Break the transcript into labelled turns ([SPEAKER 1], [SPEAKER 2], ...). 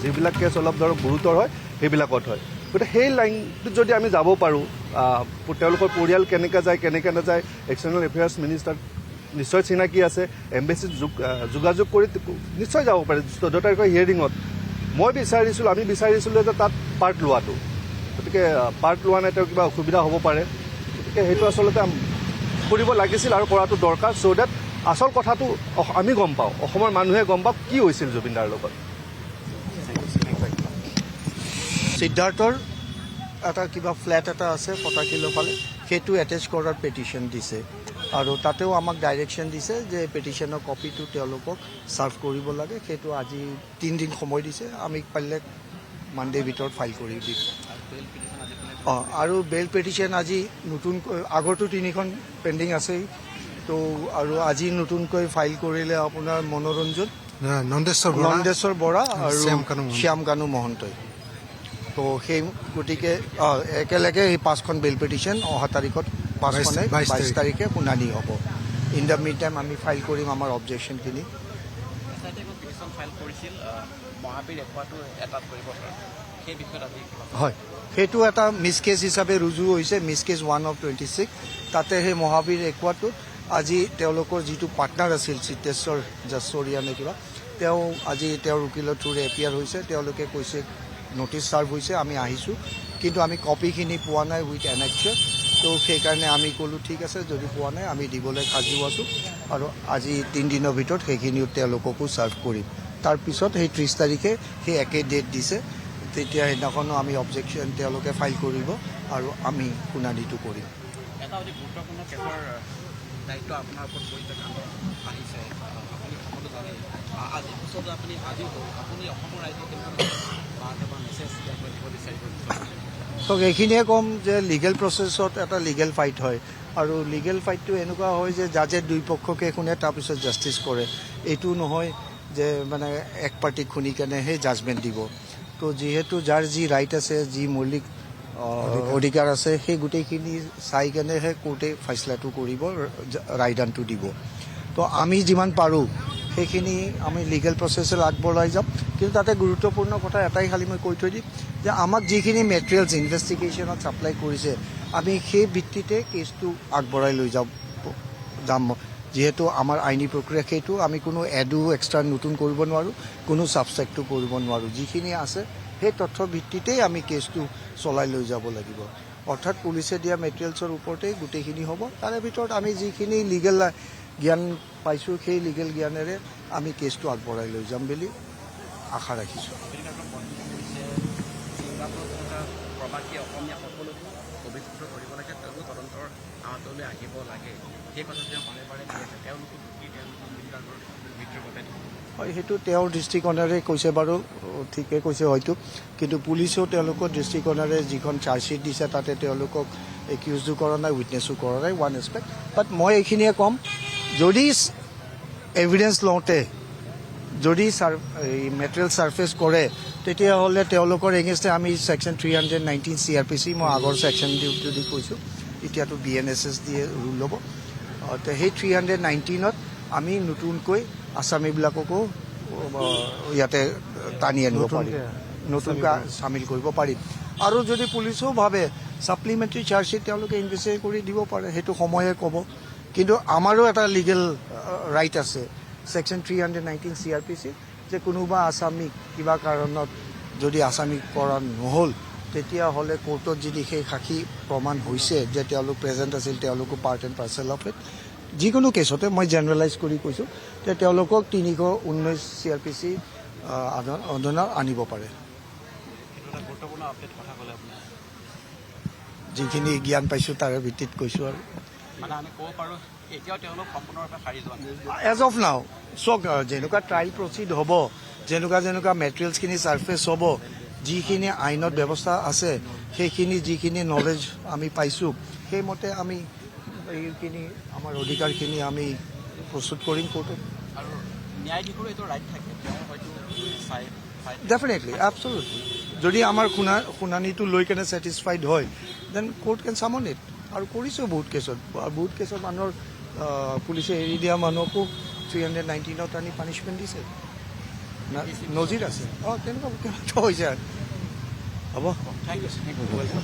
[SPEAKER 1] যিবিলাক কেছ অলপ ধৰক গুৰুতৰ হয় সেইবিলাকত হয়। গতিকে সেই লাইনটোত যদি আমি যাব পাৰোঁ, তেওঁলোকৰ পৰিয়াল কেনেকৈ যায় কেনেকৈ নাযায়, এক্সটাৰ্নেল এফেয়াৰ্ছ মিনিষ্টাৰ নিশ্চয় চিনাকি আছে, এম্বেচিত যোগাযোগ কৰি নিশ্চয় যাব পাৰে 14 তাৰিখৰ হিয়াৰিঙত। আমি বিচাৰিছিলোঁ যে তাত পাৰ্ট লোৱাটো, গতিকে পাৰ্ট লোৱা নাই, তেওঁ কিবা অসুবিধা হ'ব পাৰে। গতিকে সেইটো আচলতে কৰিব লাগিছিল আৰু কৰাটো দৰকাৰ, চ' ডেট আচল কথাটো আমি গম পাওঁ, অসমৰ মানুহে গম পাওঁ কি হৈছিল জুবিন দাৰ লগত।
[SPEAKER 2] সিদ্ধাৰ্থৰ এটা কিবা ফ্লেট এটা আছে পটাকিলৰ ফালে, সেইটো এটেচ কৰাৰ পেটিশ্যন দিছে আৰু তাতেও আমাক ডাইৰেকশ্যন দিছে যে পেটিশ্যনৰ কপিটো তেওঁলোকক ছাৰ্ভ কৰিব লাগে। সেইটো আজি 3 দিন সময় দিছে, আমি পাৰিলে মানডেৰ ভিতৰত ফাইল কৰি দিম। আৰু বেল পেটিশ্যন আজি নতুনকৈ, আগৰটো 3খন পেণ্ডিং আছেই, তো আৰু আজি নতুনকৈ ফাইল কৰিলে আপোনাৰ মনোৰঞ্জন, নন্দেশ্বৰ বৰা আৰু শ্যাম কানু মহন্তই। তো সেই গতিকে একেলগে এই 5খন বেল পেটিশ্যন অহা তাৰিখত 22 তাৰিখে শুনানি হ'ব। ইন দ্য মিন টাইম আমি ফাইল কৰিম আমাৰ অবজেকশ্যনখিনি। হয়, সেইটো এটা মিছ কেছ হিচাপে ৰুজু হৈছে, মিছ কেছ 1 of 26। তাতে সেই মহাবীৰ একুৱাটোত আজি তেওঁলোকৰ যিটো পাৰ্টনাৰ আছিল চিতেশ্বৰ জাশ্বৰীয়া নে কিবা, তেওঁ আজি তেওঁৰ উকিলৰ থ্ৰুৰে এপিয়াৰ হৈছে। তেওঁলোকে কৈছে নটিচ ছাৰ্ভ হৈছে, আমি আহিছোঁ, কিন্তু আমি কপিখিনি পোৱা নাই উইথ এনেক্সাৰ। তো সেইকাৰণে আমি ক'লোঁ ঠিক আছে, যদি পোৱা নাই আমি দিবলৈ সাজু আছোঁ আৰু আজি 3 দিনৰ ভিতৰত সেইখিনিও তেওঁলোককো ছাৰ্ভ কৰিম। তাৰপিছত সেই 30 তাৰিখে সেই একে ডেট দিছে, তেতিয়া সেইদিনাখনো আমি অবজেকশ্যন তেওঁলোকে ফাইল কৰিব আৰু আমি শুনানিটো কৰিম।
[SPEAKER 3] এটা অতি গুৰুত্বপূৰ্ণ কেছৰ দায়িত্ব আপোনাৰ ওপৰত পৰিছে, আহিছে, আপুনি সকলো জানে। আজি পিছত আপুনি অসমৰ ৰাইজক কেনেকুৱা বাৰ্তা বা মেছেজ দিব বিচাৰিব?
[SPEAKER 2] তো এইখিনিয়ে ক'ম যে লিগেল প্ৰচেছত এটা লিগেল ফাইট হয়, আৰু লিগেল ফাইটটো এনেকুৱা হয় যে জাজে দুই পক্ষকে শুনে তাৰপিছত জাষ্টিচ কৰে। এইটো নহয় যে মানে এক পাৰ্টিক শুনি কেনেহে জাজমেণ্ট দিব। তো যিহেতু যাৰ যি ৰাইট আছে, যি মৌলিক অধিকাৰ আছে, সেই গোটেইখিনি চাই কেনেহে কোৰ্টে ফেচলাটো কৰিব, ৰায়দানটো দিব। তো আমি যিমান পাৰোঁ সেইখিনি আমি লিগেল প্ৰচেছত আগবঢ়াই যাম। কিন্তু তাতে গুৰুত্বপূৰ্ণ কথা এটাই খালি মই কৈ থৈ দিম যে আমাক যিখিনি মেটেৰিয়েলছ ইনভেষ্টিগেশ্যনত ছাপ্লাই কৰিছে, আমি সেই ভিত্তিতে কেছটো আগবঢ়াই লৈ যাম। যিহেতু আমাৰ আইনী প্ৰক্ৰিয়া সেইটো, আমি কোনো এডো এক্সট্ৰা নতুন কৰিব নোৱাৰোঁ, কোনো ছাবষ্ট্ৰেক্টো কৰিব নোৱাৰোঁ। যিখিনি আছে সেই তথ্যৰ ভিত্তিতেই আমি কেছটো চলাই লৈ যাব লাগিব। অৰ্থাৎ পুলিচে দিয়া মেটেৰিয়েলছৰ ওপৰতেই গোটেইখিনি হ'ব। তাৰে ভিতৰত আমি যিখিনি লিগেল জ্ঞান পাইছোঁ, সেই লিগেল জ্ঞানেৰে আমি কেছটো আগবঢ়াই লৈ যাম বুলি আশা ৰাখিছোঁ।
[SPEAKER 3] প্ৰবাসী অসমীয়া সকলোকো অভিযুক্ত কৰিব লাগে, তেওঁলোক তদন্তৰ আঁতৰলৈ আহিব লাগে, সেই কথা তেওঁ বাৰে বাৰে কৈ আছে। তেওঁলোকৰ মৃত্যুৰ বাবে
[SPEAKER 2] হয়, সেইটো তেওঁৰ দৃষ্টিকোণেৰে কৈছে বাৰু, ঠিকে কৈছে হয়তো, কিন্তু পুলিচেও তেওঁলোকৰ দৃষ্টিকোণেৰে যিখন চাৰ্জশ্বিট দিছে তাতে তেওঁলোকক একিউজো কৰা নাই, উইটনেছো কৰা নাই, ওৱান এছপেক্ট। বাট মই এইখিনিয়ে ক'ম, যদি এভিডেঞ্চ লওঁতে যদি মেটেৰিয়েল ছাৰ্ফেচ কৰে, তেতিয়াহ'লে তেওঁলোকৰ এগেইনষ্টে আমি ছেকশ্যন 319 CRPC, মই আগৰ ছেকশ্যন যদি কৈছোঁ, এতিয়াতো BNSS দিয়ে ৰুল ল'ব। সেই 319ত আমি নতুনকৈ আছামীবিলাককো ইয়াতে টানি আনিব পাৰিম, নতুনকৈ চামিল কৰিব পাৰিম। আৰু যদি পুলিচেও ভাবে ছাপ্লিমেণ্টাৰী চাৰ্জশ্বিট তেওঁলোকে ইনভেষ্টিগেট কৰি দিব পাৰে, সেইটো সময়ে ক'ব। কিন্তু আমাৰো এটা লিগেল ৰাইট আছে ছেকশ্যন 319 CRPC, যে কোনোবা আছামীক কিবা কাৰণত যদি আছামীক কৰা নহ'ল, তেতিয়াহ'লে কোৰ্টত যদি সেই সাক্ষী প্ৰমাণ হৈছে যে তেওঁলোক প্ৰেজেণ্ট আছিল, তেওঁলোকো part and parcel of it, যিকোনো কেছতে মই জেনেৰেলাইজ কৰি কৈছোঁ যে তেওঁলোকক 319 CRPC অধীনত আনিব পাৰে।
[SPEAKER 3] গুৰুত্বপূৰ্ণ আপডেট কথা ক'লে আপুনি,
[SPEAKER 2] যিখিনি জ্ঞান পাইছোঁ তাৰে ভিত্তিত কৈছোঁ। আৰু
[SPEAKER 3] মানে আমি ক'ব পাৰোঁ এতিয়াও তেওঁলোক সম্পূৰ্ণৰূপে সাৰি যোৱা নাই
[SPEAKER 2] এজ অফ নাও। চাওক, যেনেকুৱা ট্ৰায়েল প্ৰচিড হ'ব, যেনেকুৱা মেটেৰিয়েলছখিনি ছাৰ্ফেচ হ'ব, যিখিনি আইনত ব্যৱস্থা আছে, সেইখিনি যিখিনি নলেজ আমি পাইছোঁ, সেইমতে আমি এইখিনি আমাৰ অধিকাৰখিনি আমি প্ৰস্তুত কৰিম কোৰ্টত।
[SPEAKER 3] আৰু ন্যায়াধীশৰো এইটো ৰাইট থাকে, তেওঁ হয়তো
[SPEAKER 2] ডেফিনেটলি, এবছলুটলি। যদি আমাৰ শুনানিটো লৈ কেনে ছেটিছফাইড হয়, দেন কোৰ্ট কেন চামন ইট। আৰু কৰিছোঁ বহুত কেছত মানুহৰ পুলিচে এৰি দিয়া মানুহকো 319ত আনি পানিছমেণ্ট দিছে। নজিৰ আছে তেনেকুৱা হৈছে আৰু হ'ব
[SPEAKER 3] থেংক ইউ ৱেলকাম